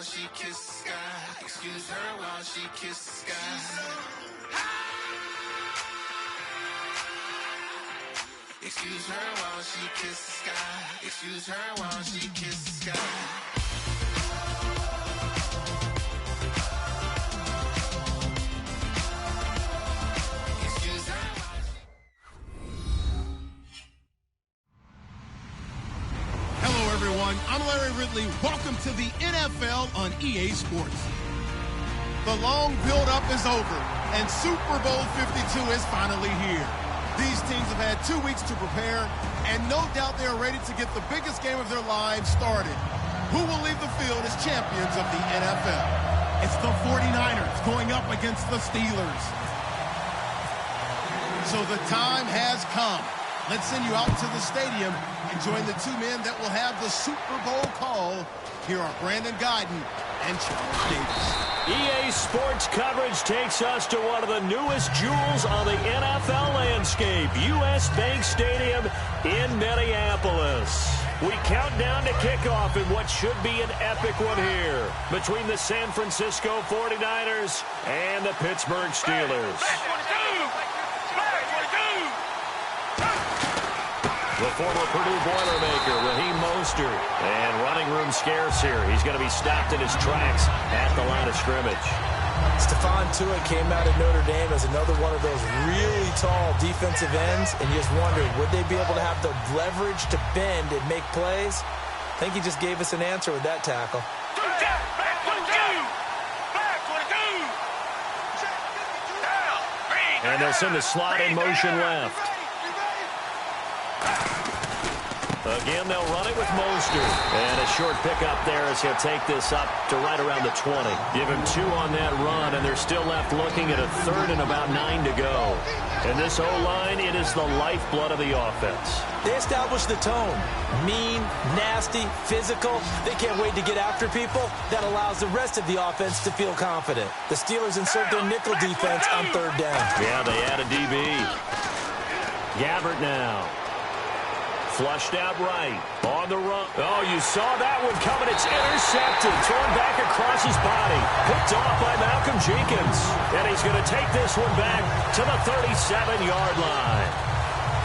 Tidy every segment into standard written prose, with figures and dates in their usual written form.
she kisses the sky. Excuse her while she kisses the sky. Excuse her while she kisses the sky. Excuse her while she kisses the sky. I'm Larry Ridley. Welcome to the NFL on EA Sports. The long build-up is over, and Super Bowl 52 is finally here. These teams have had 2 weeks to prepare, and no doubt they are ready to get the biggest game of their lives started. Who will leave the field as champions of the NFL? It's the 49ers going up against the Steelers. So the time has come. Let's send you out to the stadium and join the two men that will have the Super Bowl call. Here are Brandon Guyton and Charles Davis. EA Sports coverage takes us to one of the newest jewels on the NFL landscape, U.S. Bank Stadium in Minneapolis. We count down to kickoff in what should be an epic one here between the San Francisco 49ers and the Pittsburgh Steelers. The former Purdue Boilermaker, Raheem Mostert, and running room scarce here. He's going to be stopped in his tracks at the line of scrimmage. Stephon Tuitt came out of Notre Dame as another one of those really tall defensive ends, and you just wondered, would they be able to have the leverage to bend and make plays? I think he just gave us an answer with that tackle. And they'll send the slot in motion left. Again, they'll run it with Mostert. And a short pickup there as he'll take this up to right around the 20. Give him 2 on that run, and they're still left looking at a third and about 9 to go. And this O-line, it is the lifeblood of the offense. They established the tone. Mean, nasty, physical. They can't wait to get after people. That allows the rest of the offense to feel confident. The Steelers insert their nickel defense on third down. Yeah, they add a DB. Gabbert now. Flushed out right. On the run. Oh, you saw that one coming. It's intercepted. Thrown back across his body. Picked off by Malcolm Jenkins. And he's going to take this one back to the 37-yard line.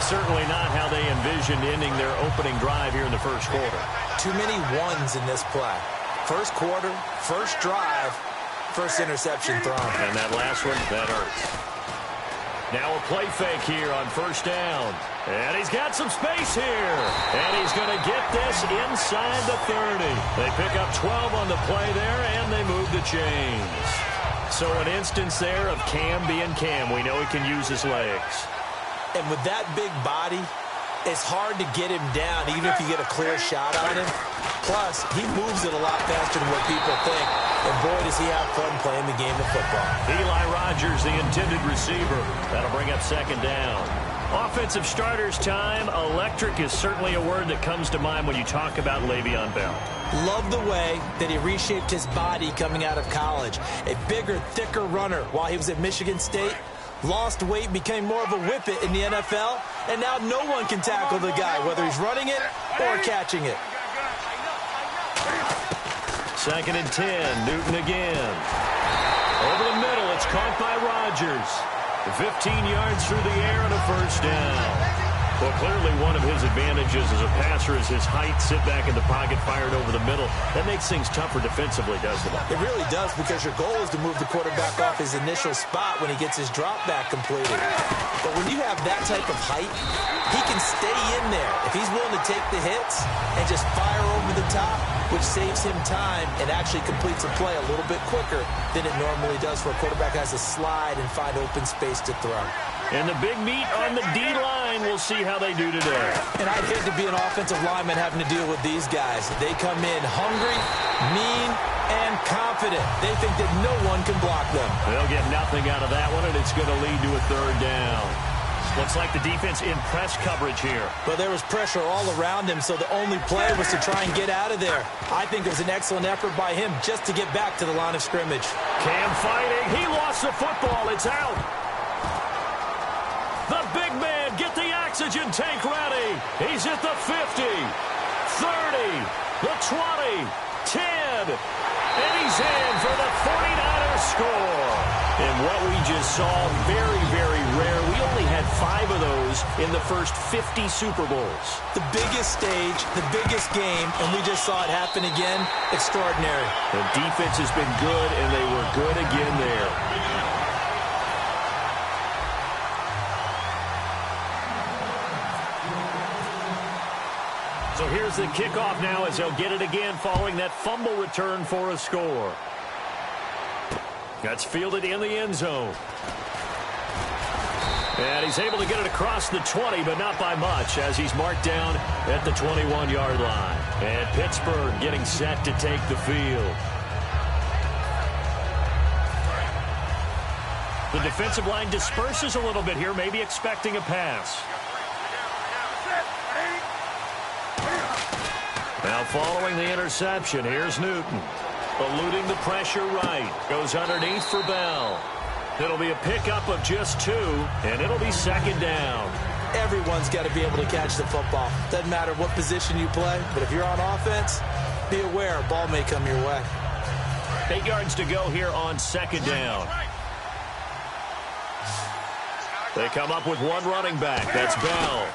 Certainly not how they envisioned ending their opening drive here in the first quarter. Too many ones in this play. First quarter, first drive, first interception thrown. And that last one, that hurts. Now a play fake here on first down. And he's got some space here. And he's going to get this inside the 30. They pick up 12 on the play there, and they move the chains. So an instance there of Cam being Cam. We know he can use his legs. And with that big body, it's hard to get him down, even if you get a clear shot on him. Plus, he moves it a lot faster than what people think. And boy, does he have fun playing the game of football. Eli Rogers, the intended receiver. That'll bring up second down. Offensive starters time. Electric is certainly a word that comes to mind when you talk about Le'Veon Bell. Love the way that he reshaped his body coming out of college. A bigger, thicker runner while he was at Michigan State. Lost weight, became more of a whippet in the NFL, and now no one can tackle the guy, whether he's running it or catching it. Second and 10, Newton again. Over the middle, it's caught by Rodgers. 15 yards through the air and a first down. Well, clearly one of his advantages as a passer is his height. Sit back in the pocket, fired over the middle. That makes things tougher defensively, doesn't it? It really does, because your goal is to move the quarterback off his initial spot when he gets his drop back completed. But when you have that type of height, he can stay in there if he's willing to take the hits and just fire over the top, which saves him time and actually completes a play a little bit quicker than it normally does for a quarterback who has to slide and find open space to throw. And the big meat on the D-line, we'll see how they do today. And I'd hate to be an offensive lineman having to deal with these guys. They come in hungry, mean, and confident. They think that no one can block them. They'll get nothing out of that one, and it's going to lead to a third down. Looks like the defense in press coverage here. But there was pressure all around him, so the only play was to try and get out of there. I think it was an excellent effort by him just to get back to the line of scrimmage. Cam fighting. He lost the football. It's out. The big man, get the oxygen tank ready. He's at the 50, 30, the 20, 10, and he's in for the 49ers score. And what we just saw, very, very rare. We only had 5 of those in the first 50 Super Bowls. The biggest stage, the biggest game, and we just saw it happen again. Extraordinary. The defense has been good, and they were good again there. So here's the kickoff now as they'll get it again following that fumble return for a score. That's fielded in the end zone. And he's able to get it across the 20, but not by much, as he's marked down at the 21-yard line. And Pittsburgh getting set to take the field. The defensive line disperses a little bit here, maybe expecting a pass. Now following the interception, here's Newton. Eluding the pressure right. Goes underneath for Bell. It'll be a pickup of just 2, and it'll be second down. Everyone's got to be able to catch the football. Doesn't matter what position you play, but if you're on offense, be aware a ball may come your way. 8 yards to go here on second down. They come up with one running back. That's Bell.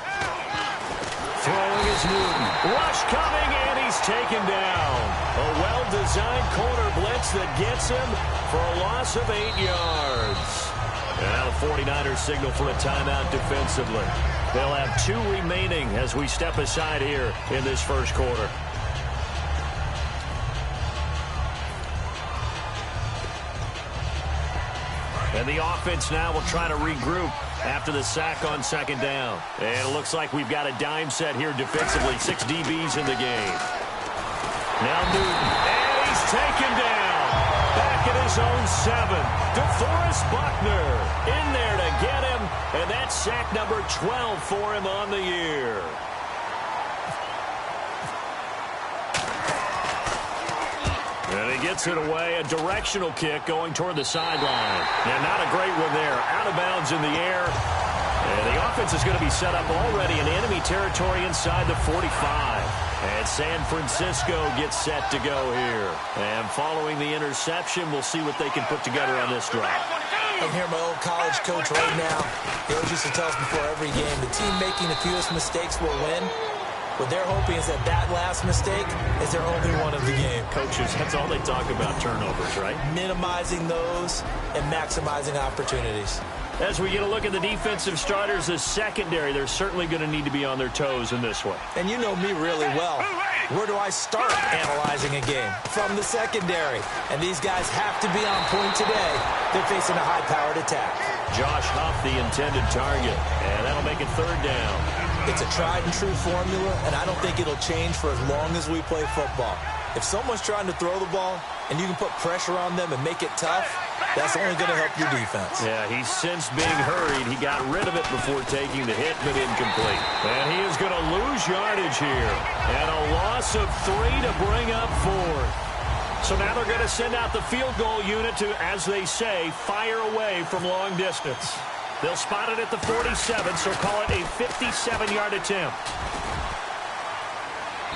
Throwing is Newton. Rush coming, and he's taken down. A well-designed corner blitz that gets him for a loss of 8 yards. And now the 49ers signal for a timeout defensively. They'll have 2 remaining as we step aside here in this first quarter. And the offense now will try to regroup after the sack on second down. And it looks like we've got a dime set here defensively. 6 DBs in the game. Now Newton. And he's taken down. Back at his own 7. DeForest Buckner in there to get him. And that's sack number 12 for him on the year. And he gets it away, a directional kick going toward the sideline. And not a great one there. Out of bounds in the air. And the offense is going to be set up already in enemy territory inside the 45. And San Francisco gets set to go here. And following the interception, we'll see what they can put together on this drive. I'm here, my old college coach right now. He always used to tell us before every game, the team making the fewest mistakes will win. What they're hoping is that last mistake is their only one of the game. Coaches, that's all they talk about, turnovers, right? Minimizing those and maximizing opportunities. As we get a look at the defensive starters, the secondary, they're certainly going to need to be on their toes in this one. And you know me really well. Where do I start analyzing a game? From the secondary. And these guys have to be on point today. They're facing a high-powered attack. Josh Huff, the intended target. And that'll make it third down. It's a tried-and-true formula, and I don't think it'll change for as long as we play football. If someone's trying to throw the ball and you can put pressure on them and make it tough, that's only going to help your defense. Yeah, he's since being hurried. He got rid of it before taking the hit, but incomplete. And he is going to lose yardage here. And a loss of 3 to bring up 4. So now they're going to send out the field goal unit to, as they say, fire away from long distance. They'll spot it at the 47, so call it a 57-yard attempt.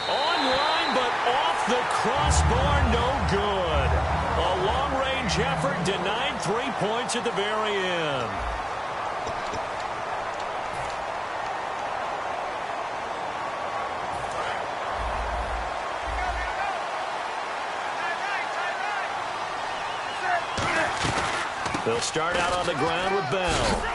Online, but off the crossbar, no good. A long-range effort denied 3 points at the very end. They'll start out on the ground with Bell.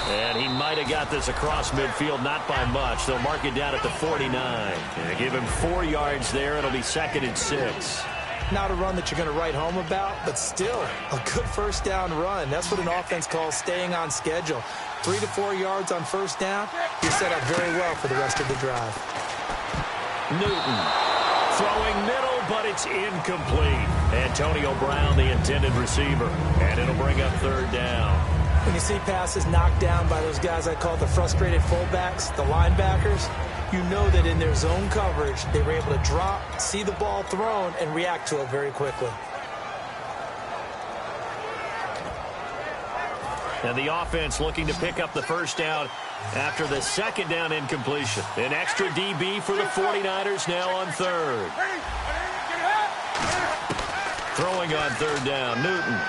And he might have got this across midfield, not by much. They'll mark it down at the 49. And give him 4 yards there. It'll be 2nd and 6. Not a run that you're going to write home about, but still a good first down run. That's what an offense calls staying on schedule. 3 to 4 yards on first down. You're set up very well for the rest of the drive. Newton throwing middle, but it's incomplete. Antonio Brown, the intended receiver. And it'll bring up third down. When you see passes knocked down by those guys I call the frustrated fullbacks, the linebackers, you know that in their zone coverage, they were able to drop, see the ball thrown, and react to it very quickly. And the offense looking to pick up the first down after the second down incompletion. An extra DB for the 49ers now on third. Throwing on third down, Newton.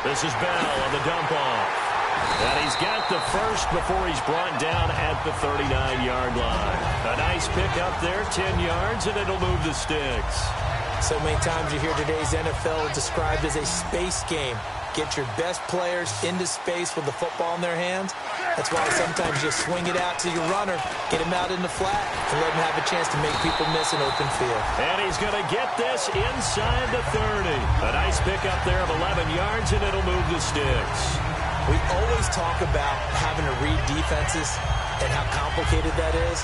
This is Bell on the dump off. And he's got the first before he's brought down at the 39-yard line. A nice pickup there, 10 yards, and it'll move the sticks. So many times you hear today's NFL described as a space game. Get your best players into space with the football in their hands. That's why sometimes you swing it out to your runner, get him out in the flat, and let him have a chance to make people miss an open field. And he's going to get this inside the 30. A nice pickup there of 11 yards, and it'll move the sticks. We always talk about having to read defenses and how complicated that is.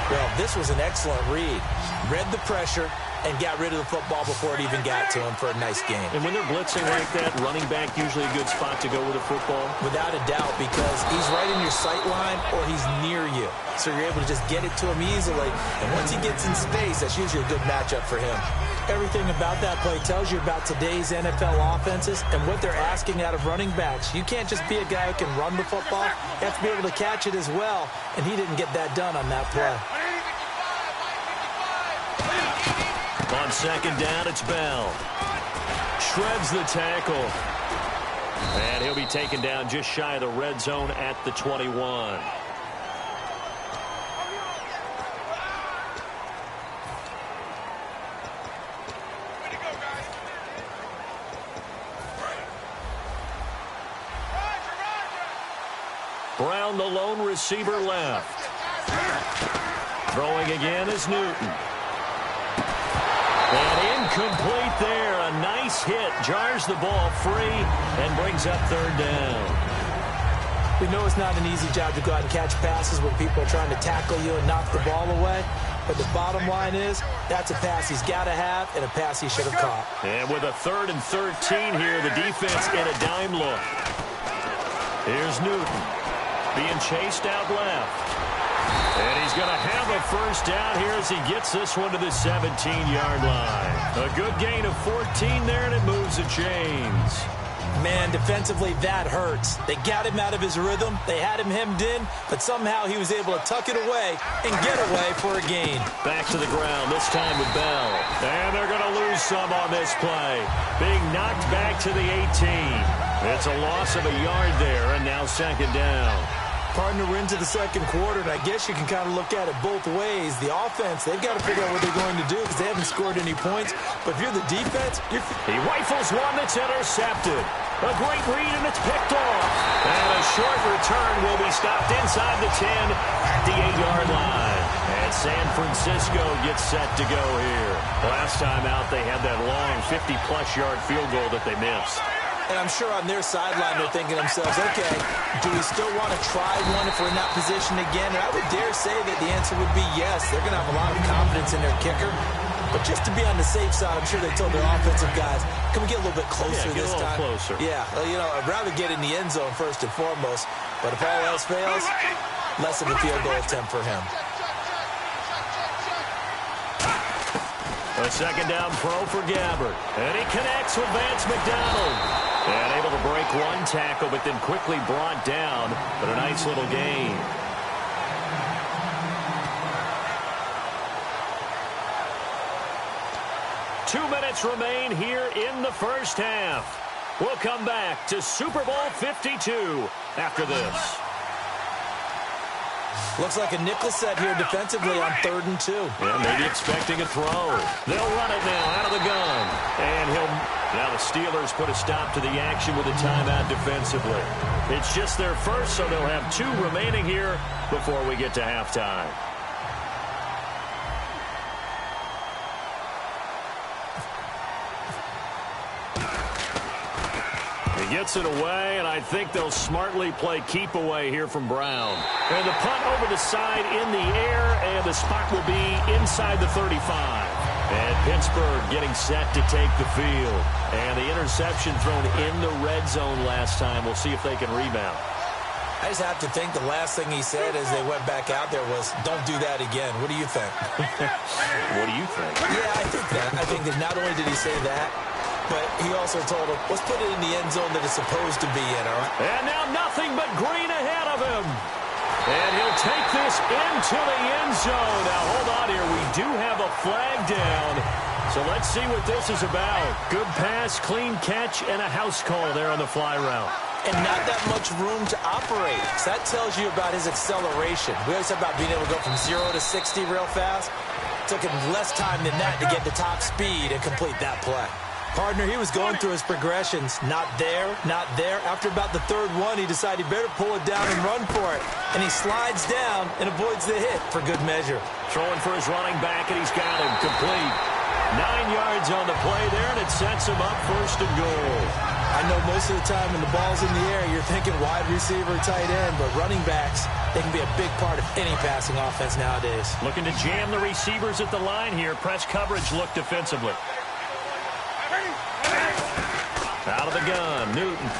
Well, this was an excellent read. Read the pressure and got rid of the football before it even got to him for a nice game. And when they're blitzing like that, running back usually a good spot to go with a football? Without a doubt, because he's right in your sight line or he's near you. So you're able to just get it to him easily. And once he gets in space, that's usually a good matchup for him. Everything about that play tells you about today's NFL offenses and what they're asking out of running backs. You can't just be a guy who can run the football. You have to be able to catch it as well, and he didn't get that done on that play. On second down, it's Bell. Shreds the tackle. And he'll be taken down just shy of the red zone at the 21. Brown, the lone receiver, left. Throwing again is Newton. And incomplete there. A nice hit. Jars the ball free and brings up third down. We know it's not an easy job to go out and catch passes when people are trying to tackle you and knock the ball away. But the bottom line is, that's a pass he's got to have and a pass he should have caught. And with a 3rd and 13 here, the defense in a dime look. Here's Newton being chased out left. And he's going to have a first down here as he gets this one to the 17-yard line. A good gain of 14 there, and it moves the chains. Man, defensively, that hurts. They got him out of his rhythm. They had him hemmed in, but somehow he was able to tuck it away and get away for a gain. Back to the ground, this time with Bell. And they're going to lose some on this play. Being knocked back to the 18. It's a loss of a yard there, and now second down. Partner, we're into the second quarter, and I guess you can kind of look at it both ways. The offense, they've got to figure out what they're going to do because they haven't scored any points. But if you're the defense, he rifles one that's intercepted. A great read, and it's picked off. And a short return will be stopped inside the 10 at the 8-yard line. And San Francisco gets set to go here. Last time out, they had that long 50-plus yard field goal that they missed. And I'm sure on their sideline they're thinking to themselves, okay, do we still want to try one if we're in that position again? And I would dare say that the answer would be yes. They're going to have a lot of confidence in their kicker. But just to be on the safe side, I'm sure they told their offensive guys, can we get a little bit closer this time? Closer. Yeah, you know, I'd rather get in the end zone first and foremost. But if all else fails, less of a field goal attempt for him. A second down pro for Gabbert. And he connects with Vance McDonald. And able to break one tackle, but then quickly brought down. But a nice little gain. Two minutes remain here in the first half. We'll come back to Super Bowl 52 after this. Looks like a nickel set here defensively on 3rd and 2. Yeah, maybe expecting a throw. They'll run it now out of the gun. And now the Steelers put a stop to the action with a timeout defensively. It's just their first, so they'll have 2 remaining here before we get to halftime. He gets it away, and I think they'll smartly play keep away here from Brown. And the punt over the side in the air, and the spot will be inside the 35. And Pittsburgh getting set to take the field. And the interception thrown in the red zone last time. We'll see if they can rebound. I just have to think the last thing he said as they went back out there was, don't do that again. What do you think? What do you think? Yeah, I think that. I think that not only did he say that, but he also told him, let's put it in the end zone that it's supposed to be in, all right? And now nothing but green ahead of him. And he'll take this into the end zone. Now, hold on here. We do have a flag down. So let's see what this is about. Good pass, clean catch, and a house call there on the fly route. And not that much room to operate. So that tells you about his acceleration. We always talk about being able to go from 0 to 60 real fast. It took him less time than that to get the top speed and complete that play. Partner, he was going through his progressions. Not there, not there. After about the third one, he decided he better pull it down and run for it. And he slides down and avoids the hit for good measure. Throwing for his running back, and he's got him complete. 9 yards on the play there, and it sets him up 1st and goal. I know most of the time when the ball's in the air, you're thinking wide receiver, tight end, but running backs, they can be a big part of any passing offense nowadays. Looking to jam the receivers at the line here. Press coverage look defensively. Out of the gun, Newton.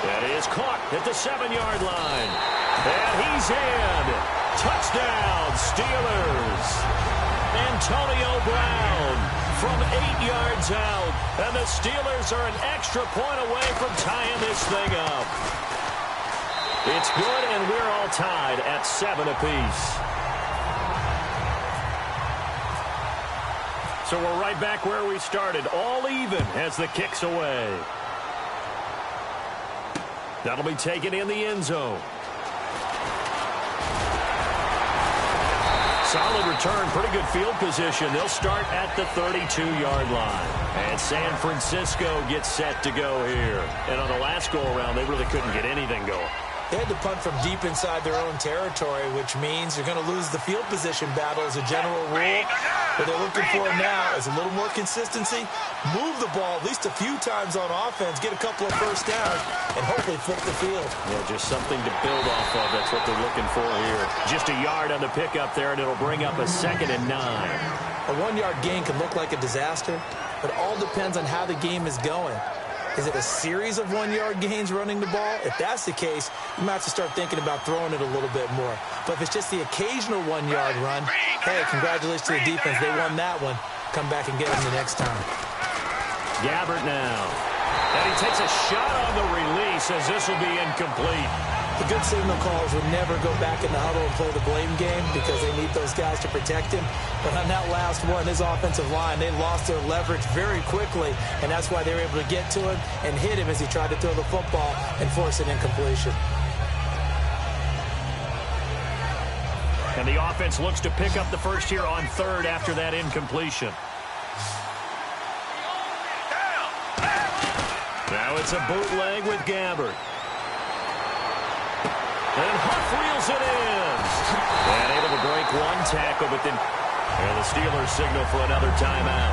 That is caught at the 7-yard line. And he's in. Touchdown, Steelers. Antonio Brown from 8 yards out. And the Steelers are an extra point away from tying this thing up. It's good, and we're all tied at 7 apiece. So we're right back where we started, all even as the kick's away. That'll be taken in the end zone. Solid return, pretty good field position. They'll start at the 32-yard line. And San Francisco gets set to go here. And on the last go-around, they really couldn't get anything going. They had to punt from deep inside their own territory, which means you're going to lose the field position battle as a general rule. What they're looking for now is a little more consistency, move the ball at least a few times on offense, get a couple of first downs, and hopefully flip the field. Yeah, just something to build off of. That's what they're looking for here. Just a yard on the pickup there, and it'll bring up a 2nd and 9. A 1-yard gain can look like a disaster, but all depends on how the game is going. Is it a series of 1-yard gains running the ball? If that's the case, you might have to start thinking about throwing it a little bit more. But if it's just the occasional 1-yard run, hey, congratulations to the defense. They won that one. Come back and get them the next time. Gabbert now. And he takes a shot on the release as this will be incomplete. The good signal callers would never go back in the huddle and play the blame game because they need those guys to protect him. But on that last one, his offensive line, they lost their leverage very quickly, and that's why they were able to get to him and hit him as he tried to throw the football and force an incompletion. And the offense looks to pick up the first here on 3rd after that incompletion. Now it's a bootleg with Gabbert. And Huff reels it in. And able to break one tackle, but then the Steelers signal for another timeout.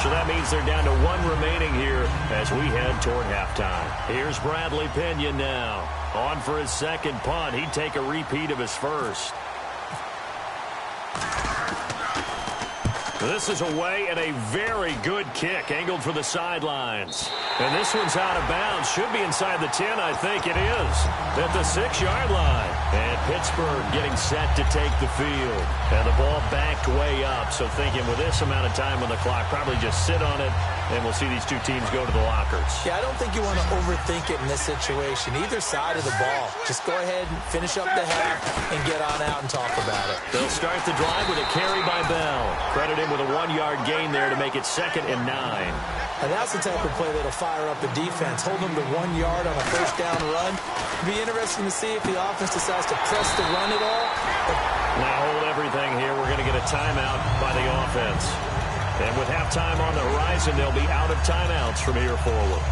So that means they're down to 1 remaining here as we head toward halftime. Here's Bradley Pinion now. On for his 2nd punt. He'd take a repeat of his 1st. This is away and a very good kick angled for the sidelines. And this one's out of bounds. Should be inside the 10, I think it is. At the 6-yard line. And Pittsburgh getting set to take the field. And the ball backed way up. So thinking with this amount of time on the clock, probably just sit on it. And we'll see these two teams go to the lockers. Yeah, I don't think you want to overthink it in this situation. Either side of the ball. Just go ahead and finish up the half and get on out and talk about it. They'll start the drive with a carry by Bell. Credit him with a 1-yard gain there to make it 2nd and 9. And that's the type of play that'll fire up a defense. Hold them to 1 yard on a first down run. It'll be interesting to see if the offense decides to press the run at all. Now hold everything here. We're going to get a timeout by the offense. And with halftime on the horizon, they'll be out of timeouts from here forward.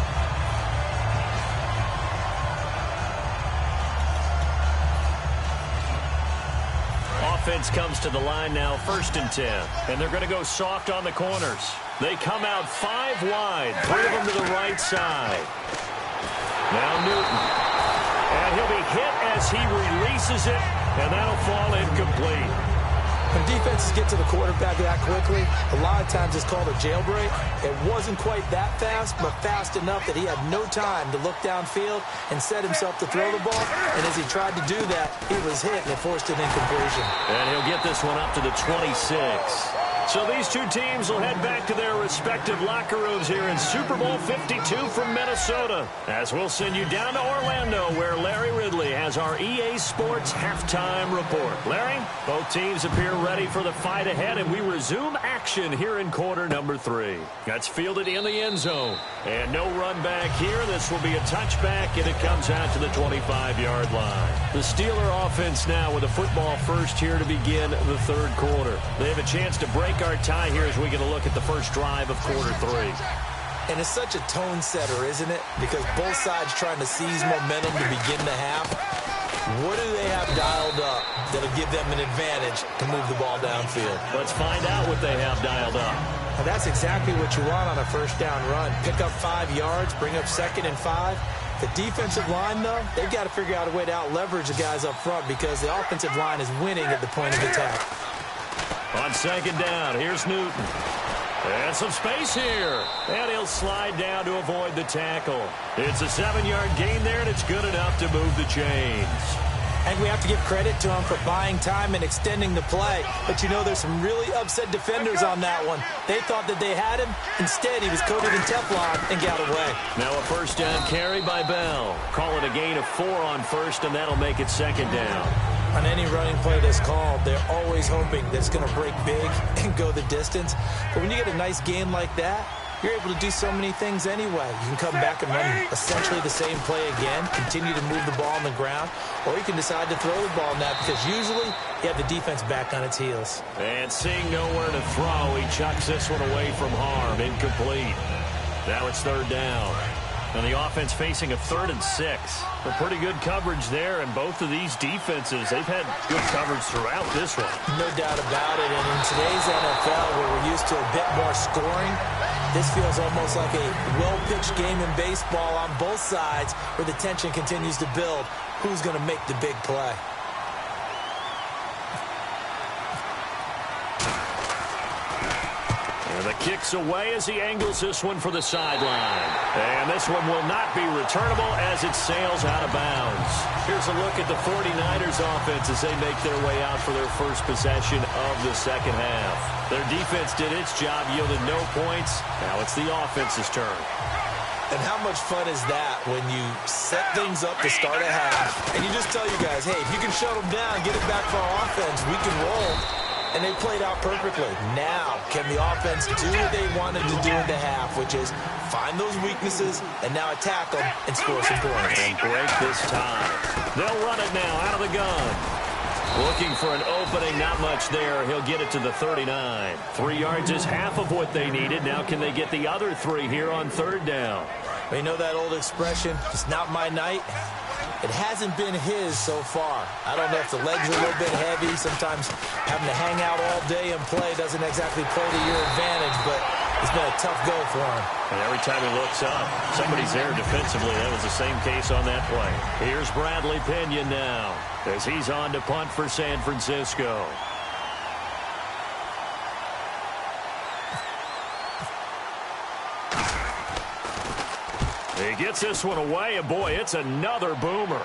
Offense comes to the line now, 1st and 10. And they're going to go soft on the corners. They come out 5 wide, 3 of them to the right side. Now Newton. And he'll be hit as he releases it, and that'll fall incomplete. When defenses get to the quarterback that quickly, a lot of times it's called a jailbreak. It wasn't quite that fast, but fast enough that he had no time to look downfield and set himself to throw the ball. And as he tried to do that, he was hit and it forced an incompletion. And he'll get this one up to the 26. So these two teams will head back to their respective locker rooms here in Super Bowl 52 from Minnesota, as we'll send you down to Orlando, where Larry Ridley has our EA Sports halftime report. Larry, both teams appear ready for the fight ahead, and we resume action here in quarter number 3. That's fielded in the end zone, and no run back here. This will be a touchback, and it comes out to the 25-yard line. The Steeler offense now with a football first here to begin the third quarter. They have a chance to break our tie here as we get a look at the first drive of quarter 3. And it's such a tone setter, isn't it? Because both sides trying to seize momentum to begin the half. What do they have dialed up that'll give them an advantage to move the ball downfield? Let's find out what they have dialed up. Well, that's exactly what you want on a first down run. Pick up 5 yards, bring up 2nd and 5. The defensive line, though, they've got to figure out a way to out-leverage the guys up front because the offensive line is winning at the point of attack. On second down, here's Newton. And some space here. And he'll slide down to avoid the tackle. It's a 7-yard gain there, and it's good enough to move the chains. And we have to give credit to him for buying time and extending the play. But, you know, there's some really upset defenders on that one. They thought that they had him. Instead, he was coated in Teflon and got away. Now a first down carry by Bell. Call it a gain of 4 on first, and that'll make it second down. On any running play that's called, they're always hoping that it's going to break big and go the distance. But when you get a nice gain like that, you're able to do so many things anyway. You can come back and run essentially the same play again, continue to move the ball on the ground, or you can decide to throw the ball now because usually you have the defense back on its heels. And seeing nowhere to throw, he chucks this one away from harm. Incomplete. Now it's third down. And the offense facing a 3rd and 6. A pretty good coverage there, and both of these defenses, they've had good coverage throughout this one. No doubt about it, and in today's NFL, where we're used to a bit more scoring, this feels almost like a well-pitched game in baseball on both sides where the tension continues to build. Who's going to make the big play? The kick's away as he angles this one for the sideline. And this one will not be returnable as it sails out of bounds. Here's a look at the 49ers offense as they make their way out for their first possession of the second half. Their defense did its job, yielded no points. Now it's the offense's turn. And how much fun is that when you set things up to start a half and you just tell you guys, hey, if you can shut them down, get it back for our offense, we can roll. And they played out perfectly. Now, can the offense do what they wanted to do in the half, which is find those weaknesses and now attack them and score some points. And break this time. They'll run it now out of the gun. Looking for an opening, not much there. He'll get it to the 39. 3 yards is half of what they needed. Now can they get the other 3 here on third down? You know that old expression, it's not my night? It hasn't been his so far. I don't know if the legs are a little bit heavy. Sometimes having to hang out all day and play doesn't exactly play to your advantage, but it's been a tough go for him. And every time he looks up, somebody's there defensively. That was the same case on that play. Here's Bradley Pinion now as he's on to punt for San Francisco. He gets this one away, and boy, it's another boomer.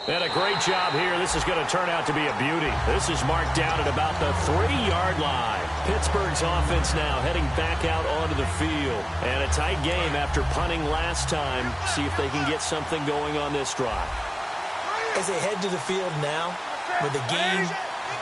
And a great job here. This is going to turn out to be a beauty. This is marked down at about the 3-yard line. Pittsburgh's offense now heading back out onto the field. And a tight game after punting last time. See if they can get something going on this drive. As they head to the field now, with the game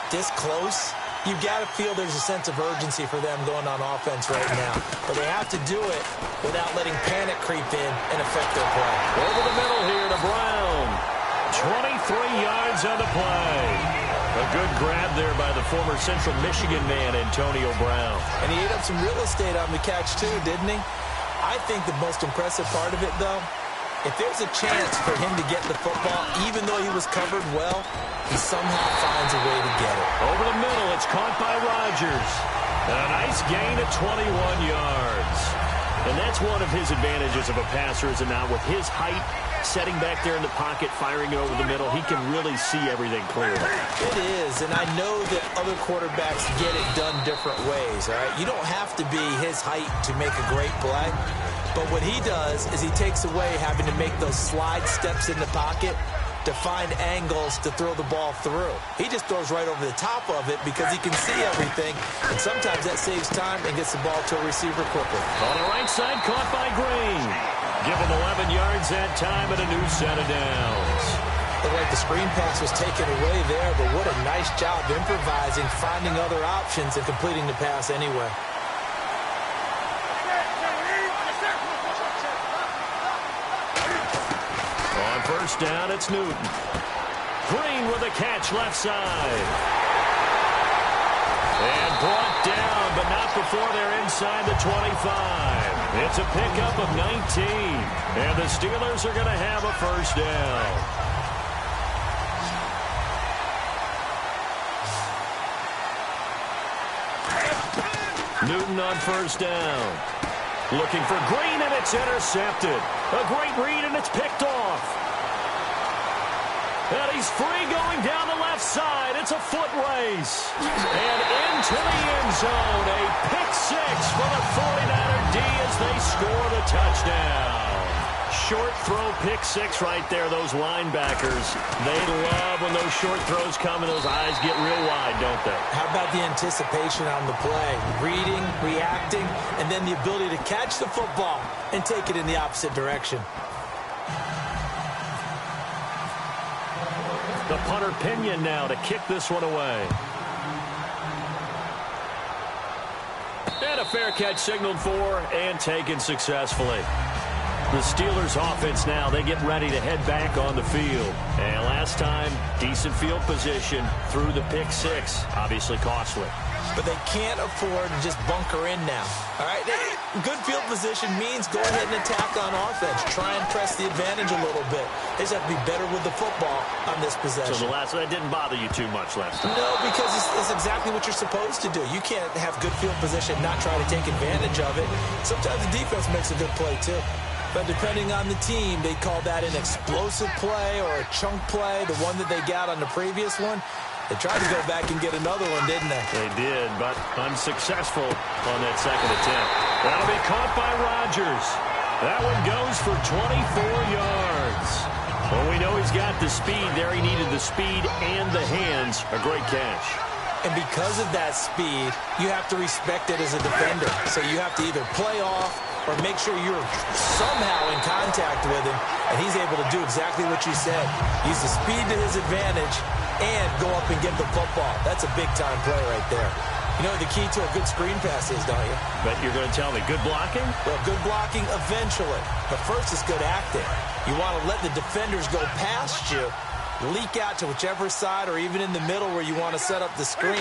this close, you've got to feel there's a sense of urgency for them going on offense right now. But they have to do it without letting panic creep in and affect their play. Over the middle here to Brown. 23 yards on the play. A good grab there by the former Central Michigan man, Antonio Brown. And he ate up some real estate on the catch, too, didn't he? I think the most impressive part of it, though, if there's a chance for him to get the football, even though he was covered well, he somehow finds a way to get it. Over the middle, it's caught by Rodgers. And a nice gain of 21 yards. And that's one of his advantages of a passer, is it not? With his height, setting back there in the pocket, firing it over the middle, he can really see everything clearly. It is, and I know that other quarterbacks get it done different ways, all right? You don't have to be his height to make a great play. But what he does is he takes away having to make those slide steps in the pocket to find angles to throw the ball through. He just throws right over the top of it because he can see everything, and sometimes that saves time and gets the ball to a receiver quickly. On the right side, caught by Green. Give him 11 yards that time and a new set of downs. Looked like the screen pass was taken away there, but what a nice job improvising, finding other options, and completing the pass anyway. On first down, it's Newton. Green with a catch left side. And brought down, but not before they're inside the 25. It's a pickup of 19. And the Steelers are going to have a first down. Newton on first down. Looking for Green, and it's intercepted. A great read, and it's picked off. And he's free going down the left side. It's a foot race. And into the end zone. A pick six for the 49er D as they score the touchdown. Short throw pick six right there. Those linebackers, they love when those short throws come and those eyes get real wide, don't they? How about the anticipation on the play? Reading, reacting, and then the ability to catch the football and take it in the opposite direction. The punter Pinion now to kick this one away. And a fair catch signaled for and taken successfully. The Steelers offense now, they get ready to head back on the field. And last time, decent field position through the pick six. Obviously costly. But they can't afford to just bunker in now. All right, good field position means go ahead and attack on offense. Try and press the advantage a little bit. They just have to be better with the football on this possession. So the last one didn't bother you too much last time? No, because it's exactly what you're supposed to do. You can't have good field position, not try to take advantage of it. Sometimes the defense makes a good play too. But depending on the team, they call that an explosive play or a chunk play, the one that they got on the previous one. They tried to go back and get another one, didn't they? They did, but unsuccessful on that second attempt. That'll be caught by Rodgers. That one goes for 24 yards. Well, we know he's got the speed there. He needed the speed and the hands. A great catch. And because of that speed, you have to respect it as a defender. So you have to either play off or make sure you're somehow in contact with him, and he's able to do exactly what you said. Use the speed to his advantage and go up and get the football. That's a big-time play right there. You know the key to a good screen pass is, don't you? But you're going to tell me good blocking? Well, good blocking eventually. But first is good acting. You want to let the defenders go past you, leak out to whichever side or even in the middle where you want to set up the screen,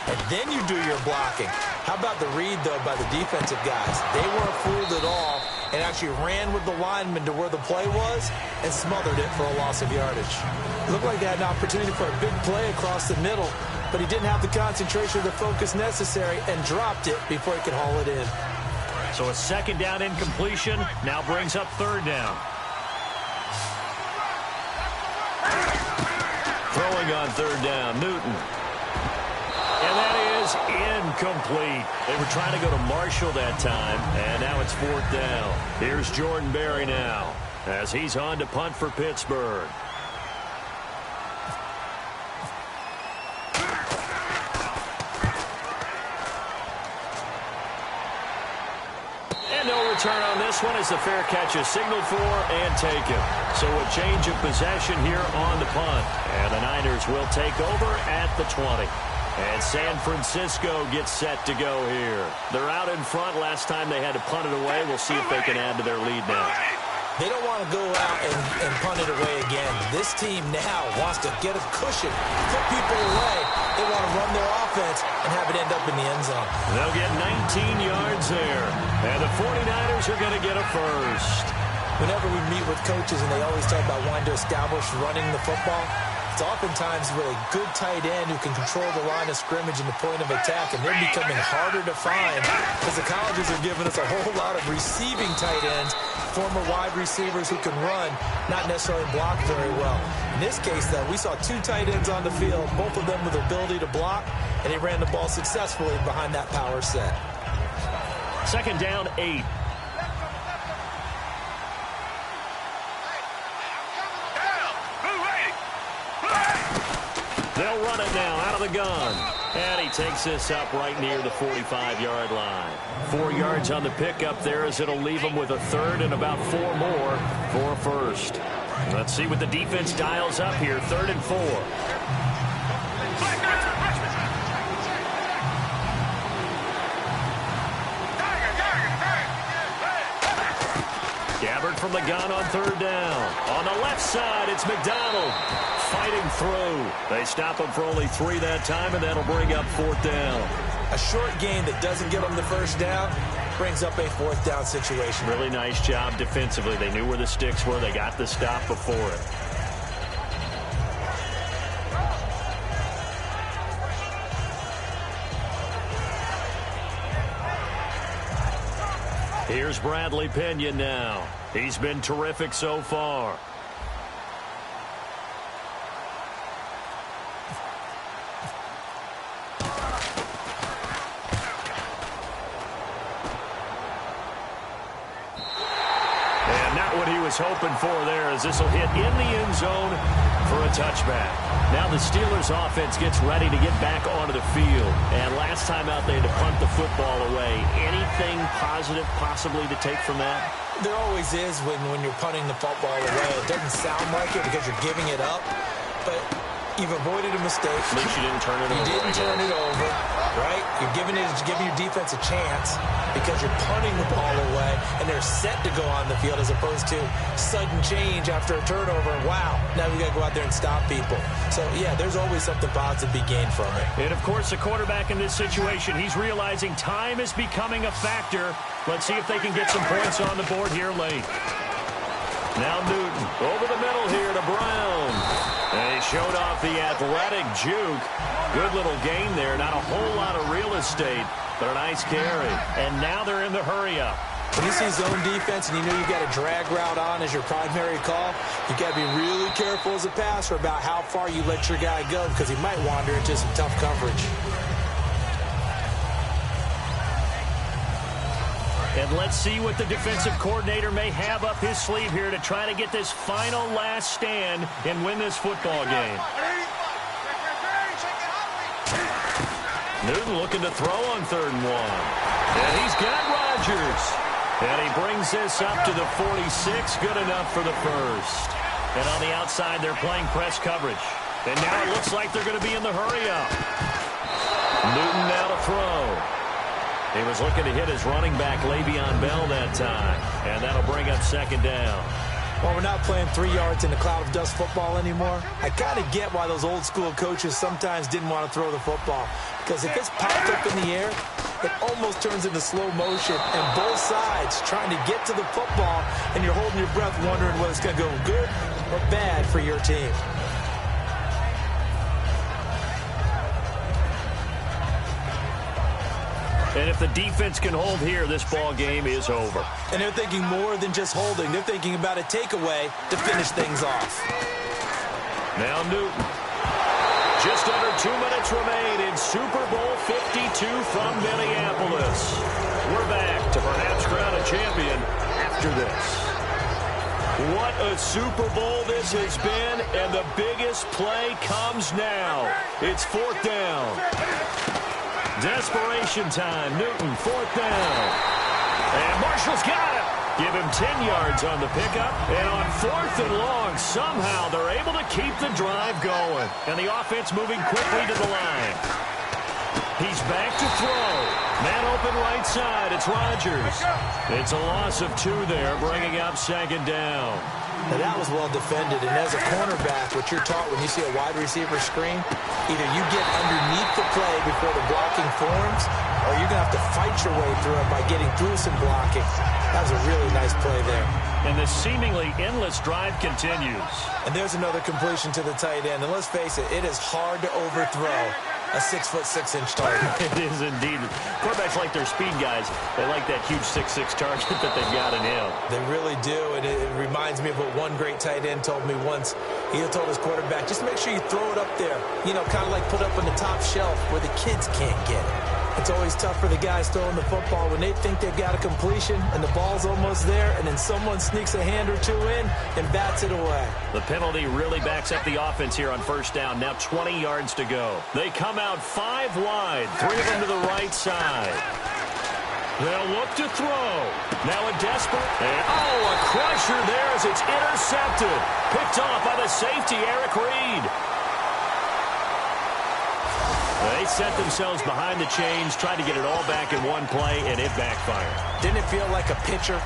and then you do your blocking. How about the read, though, by the defensive guys? They weren't fooled at all and actually ran with the lineman to where the play was and smothered it for a loss of yardage. It looked like they had an opportunity for a big play across the middle, but he didn't have the concentration or the focus necessary and dropped it before he could haul it in. So a second down incompletion now brings up third down. Throwing on third down, Newton. And that is incomplete. They were trying to go to Marshall that time, and now it's fourth down. Here's Jordan Berry now as he's on to punt for Pittsburgh. And no return on this one as the fair catch is signaled for and taken. So a change of possession here on the punt. And the Niners will take over at the 20. And San Francisco gets set to go here. They're out in front. Last time they had to punt it away. We'll see if they can add to their lead now. They don't want to go out and punt it away again. This team now wants to get a cushion, put people away. They want to run their offense and have it end up in the end zone. They'll get 19 yards there. And the 49ers are going to get a first. Whenever we meet with coaches and they always talk about wanting to establish running the football, it's oftentimes with a good tight end who can control the line of scrimmage and the point of attack, and they're becoming harder to find because the colleges are giving us a whole lot of receiving tight ends, former wide receivers who can run, not necessarily block very well. In this case, though, we saw two tight ends on the field, both of them with the ability to block, and they ran the ball successfully behind that power set. Second down, 8. They'll run it now out of the gun. And he takes this up right near the 45-yard line. 4 yards on the pickup there as it'll leave him with a third and about 4 more for a first. Let's see what the defense dials up here. 3rd and 4. Gabbard from the gun on 3rd down. On the left side, it's McDonald fighting through. They stop him for only 3 that time, and that'll bring up 4th down. A short gain that doesn't get them the first down brings up a 4th down situation. Really nice job defensively. They knew where the sticks were. They got the stop before it. Here's Bradley Pinion now. He's been terrific so far. And not what he was hoping for there, as this will hit in the end zone for a touchback. Now the Steelers offense gets ready to get back onto the field. And last time out they had to punt the football away. Anything positive possibly to take from that? There always is when you're punting the football away. It doesn't sound like it because you're giving it up, but you've avoided a mistake. At least you didn't turn it over. You didn't turn it over, right? You're giving your defense a chance because you're punting the ball away, and they're set to go on the field as opposed to sudden change after a turnover. Wow, now we got to go out there and stop people. So, yeah, there's always something positive to be gained from it. And, of course, the quarterback in this situation, he's realizing time is becoming a factor. Let's see if they can get some points on the board here late. Now Newton over the middle here to Brown. And he showed off the athletic juke. Good little gain there. Not a whole lot of real estate, but a nice carry. And now they're in the hurry-up. When you see zone defense and you know you've got a drag route on as your primary call, you've got to be really careful as a passer about how far you let your guy go because he might wander into some tough coverage. And let's see what the defensive coordinator may have up his sleeve here to try to get this final last stand and win this football game. Newton looking to throw on 3rd and 1. And he's got Rodgers. And he brings this up to the 46. Good enough for the first. And on the outside, they're playing press coverage. And now it looks like they're going to be in the hurry-up. Newton now to throw. He was looking to hit his running back, Le'Veon Bell, that time. And that'll bring up 2nd down. Well, we're not playing 3 yards in a cloud of dust football anymore. I kind of get why those old school coaches sometimes didn't want to throw the football. Because if it's popped up in the air, it almost turns into slow motion. And both sides trying to get to the football, and you're holding your breath wondering whether it's going to go good or bad for your team. And if the defense can hold here, this ball game is over. And they're thinking more than just holding. They're thinking about a takeaway to finish things off. Now Newton. Just under 2 minutes remain in Super Bowl 52 from Minneapolis. We're back to perhaps crown a champion after this. What a Super Bowl this has been, and the biggest play comes now. It's 4th down. Desperation time. Newton, 4th down. And Marshall's got it. Give him 10 yards on the pickup. And on 4th and long, somehow they're able to keep the drive going. And the offense moving quickly to the line. He's back to throw. Man open right side. It's Rodgers. It's a loss of 2 there, bringing up 2nd down. Now that was well defended, and as a cornerback, what you're taught when you see a wide receiver screen, either you get underneath the play before the blocking forms, or you're going to have to fight your way through it by getting through some blocking. That was a really nice play there. And the seemingly endless drive continues. And there's another completion to the tight end, and let's face it, it is hard to overthrow a 6'6" target. It is indeed. Quarterbacks like their speed guys. They like that huge 6'6" target that they've got in him. They really do, and it reminds me of what one great tight end told me once. He told his quarterback, just make sure you throw it up there. You know, kind of like put up on the top shelf where the kids can't get it. It's always tough for the guys throwing the football when they think they've got a completion and the ball's almost there, and then someone sneaks a hand or two in and bats it away. The penalty really backs up the offense here on first down. Now 20 yards to go. They come out 5 wide, 3 of them to the right side. They'll look to throw. Now a desperate. And, a crusher there as it's intercepted. Picked off by the safety, Eric Reed. They set themselves behind the chains, tried to get it all back in one play, and it backfired. Didn't it feel like a pitcher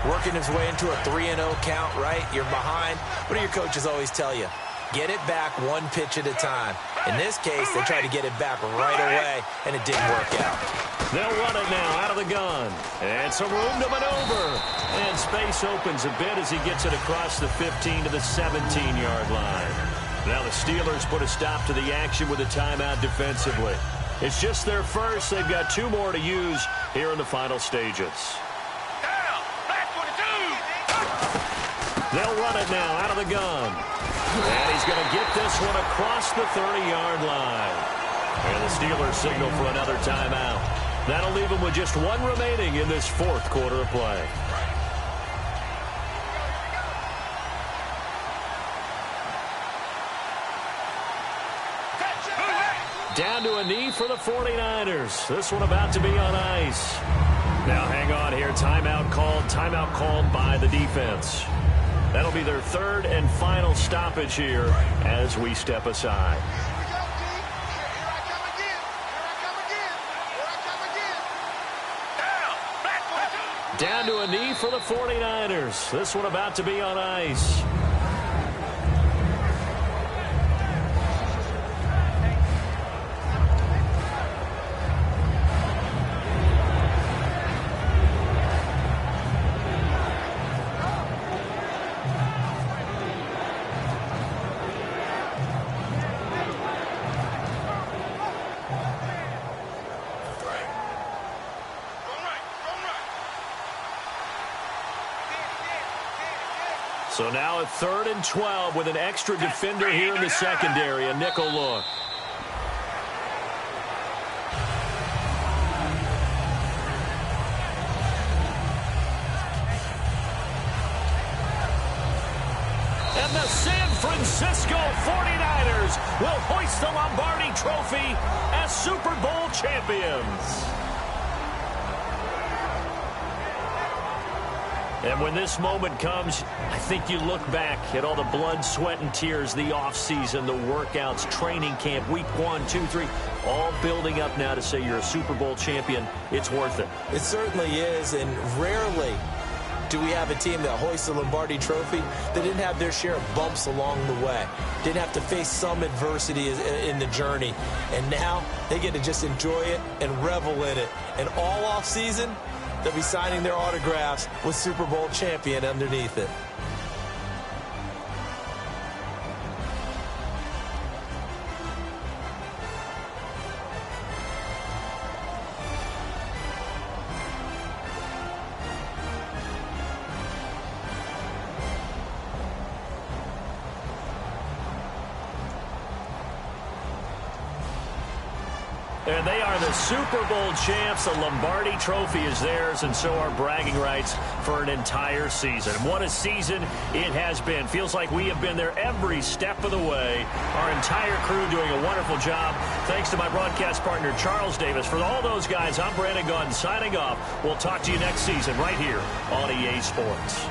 working his way into a 3-0 count, right? You're behind. What do your coaches always tell you? Get it back one pitch at a time. In this case, they tried to get it back right away, and it didn't work out. They'll run it now out of the gun. And some room to maneuver. And space opens a bit as he gets it across the 15 to the 17-yard line. Now the Steelers put a stop to the action with a timeout defensively. It's just their first. They've got 2 more to use here in the final stages. They'll run it now out of the gun. And he's going to get this one across the 30-yard line. And the Steelers signal for another timeout. That'll leave them with just 1 remaining in this 4th quarter of play. Down to a knee for the 49ers. This one about to be on ice. Now hang on here. Timeout called by the defense. That'll be their 3rd and final stoppage here as we step aside. Down to a knee for the 49ers. This one about to be on ice. So now a 3rd and 12 with an extra defender here in the secondary, a nickel look. And the San Francisco 49ers will hoist the Lombardi Trophy as Super Bowl champions. And when this moment comes, I think you look back at all the blood, sweat, and tears, the offseason, the workouts, training camp, week 1, 2, 3, all building up now to say you're a Super Bowl champion. It's worth it. It certainly is, and rarely do we have a team that hoists the Lombardi Trophy that didn't have their share of bumps along the way, didn't have to face some adversity in the journey, and now they get to just enjoy it and revel in it. And all offseason, they'll be signing their autographs with Super Bowl champion underneath it. And they are the Super Bowl champs. The Lombardi Trophy is theirs, and so are bragging rights for an entire season. What a season it has been. Feels like we have been there every step of the way. Our entire crew doing a wonderful job. Thanks to my broadcast partner, Charles Davis. For all those guys, I'm Brandon Gaudin signing off. We'll talk to you next season right here on EA Sports.